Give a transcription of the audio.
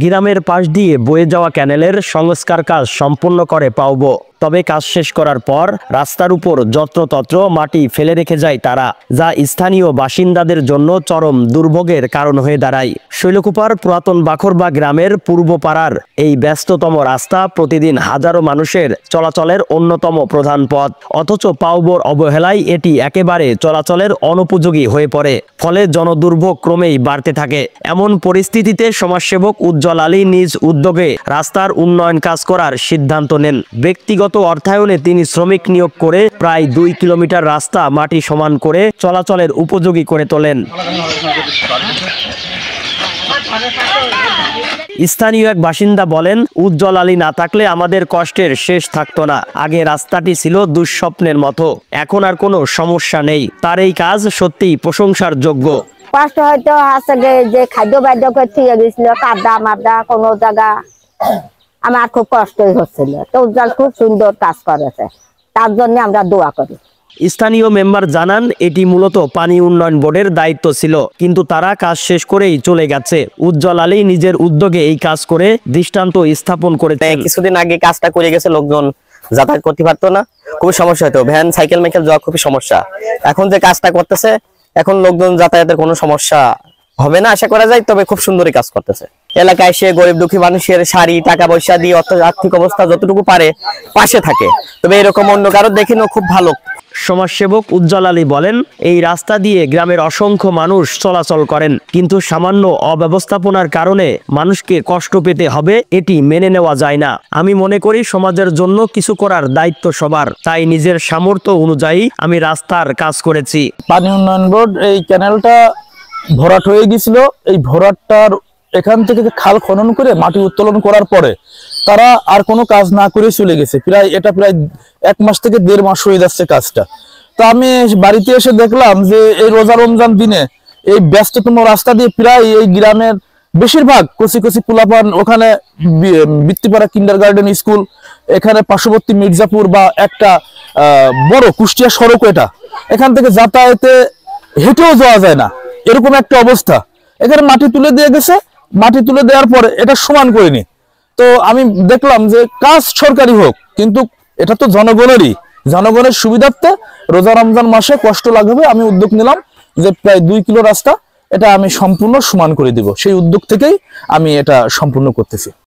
গ্রামের পাশ দিয়ে বয়ে যাওয়া ক্যানেলের সংস্কার কাজ সম্পূর্ণ করে পাওবো। তবে কাজ শেষ করার পর রাস্তার উপর যত্রতত্র মাটি ফেলে রেখে যায় তারা, যা স্থানীয় বাসিন্দাদের জন্য চরম দুর্ভোগের কারণ হয়ে দাঁড়ায়। শৈলকুপার পুরাতন বাখরবা গ্রামের পূর্ব পাড়ার এই ব্যস্ততম রাস্তা প্রতিদিন হাজারো মানুষের চলাচলের অন্যতম প্রধান পথ, অথচ পাওবোর অবহেলায় এটি একেবারে চলাচলের অনুপযোগী হয়ে পড়ে। ফলে জনদুর্ভোগ ক্রমেই বাড়তে থাকে। এমন পরিস্থিতিতে সমাজসেবক উজ্জ্বল আলী নিজ উদ্যোগে রাস্তার উন্নয়ন কাজ করার সিদ্ধান্ত নেন। ব্যক্তিগত অর্থায়নে তিনি শ্রমিক নিয়োগ করে প্রায় 2 কিলোমিটার রাস্তা মাটি সমান করে চলাচলের উপযোগী করে তোলেন। স্থানীয় এক বাসিন্দা বলেন, উজ্জ্বল আলী না থাকলে আমাদের কষ্টের শেষ থাকতো না। আগে রাস্তাটি ছিল দুঃস্বপ্নের মতো, এখন আর কোনো সমস্যা নেই। তার এই কাজ সত্যিই প্রশংসার যোগ্য। কষ্ট হয়তো আছে যে খাদ্য বাদ্য করতে গেছিল, কাদা মাদা কোনো জায়গা আমার খুব কষ্টই হচ্ছিল। তো উজ্জ্বল খুব সুন্দর কাজ করেছে, তার জন্য আমরা দোয়া করি। স্থানীয় মেম্বার জানান, এটি মূলত পানি উন্নয়ন বোর্ডের দায়িত্ব ছিল, কিন্তু তারা কাজ শেষ করেই চলে গেছে। উজ্জ্বল আলী নিজের উদ্যোগে এই কাজ করে দৃষ্টান্ত স্থাপন করেছেন। কিছুদিন আগে কাজটা করে গেছে, লোকজন যাতায়াত করতে পারতো না, খুবই সমস্যা হতো, ভ্যান সাইকেল মাইকেল যাওয়া খুবই সমস্যা। এখন যে কাজটা করতেছে, এখন লোকজন যাতায়াতের কোনো সমস্যা হবে না আশা করা যায়। তবে খুব সুন্দরই কাজ করতেছে। এলাকায় সে গরিব দুঃখী মানুষের শাড়ি টাকা পয়সা দিয়ে আর্থিক অবস্থা যতটুকু পারে পাশে থাকে। তবে এরকম অন্য কারো দেখিনো খুব ভালো। সমাজসেবক উজ্জ্বল আলী বলেন, এই রাস্তা দিয়ে গ্রামের অসংখ্য মানুষ চলাচল করেন, কিন্তু সামান্য অব্যবস্থাপনার কারণে মানুষকে কষ্ট পেতে হবে, এটি মেনে নেওয়া যায় না। আমি মনে করি সমাজের জন্য কিছু করার দায়িত্ব সবার, তাই নিজের সামর্থ্য অনুযায়ী আমি রাস্তার কাজ করেছি। পানি উন্নয়ন বোর্ড এই ক্যানেলটা ভরাট হয়ে গিয়েছিল। এই ভরাটটার এখান থেকে খাল খনন করে মাটি উত্তোলন করার পরে তারা আর কোনো কাজ না করে চলে গেছে। প্রায় 1 মাস থেকে 1.5 মাস হয়ে যাচ্ছে কাজটা। তো আমি বাড়িতে এসে দেখলাম যে এই রোজা রমজান দিনে এই ব্যস্ততম রাস্তা দিয়ে প্রায় এই গ্রামের বেশিরভাগ কচি কচি পোলাপান, ওখানে বৃত্তিপাড়া কিন্ডারগার্টেন স্কুল, এখানে পার্শ্ববর্তী মির্জাপুর বা একটা বড় কুষ্টিয়া সড়ক, এখান থেকে যাতায়াতে হেঁটেও যাওয়া যায় না, এরকম একটা অবস্থা। এখানে মাটি তুলে দিয়ে গেছে, মাটি তুলে দেওয়ার পরে এটা সমান করেনি। তো আমি দেখলাম যে কাজ সরকারি হোক, কিন্তু এটা তো জনগণের সুবিধার্থে রোজা রমজান মাসে কষ্ট লাগবে। আমি উদ্যোগ নিলাম যে প্রায় 2 কিলো রাস্তা এটা আমি সম্পূর্ণ সমান করে দিব। সেই উদ্যোগ থেকেই আমি এটা সম্পূর্ণ করতেছি।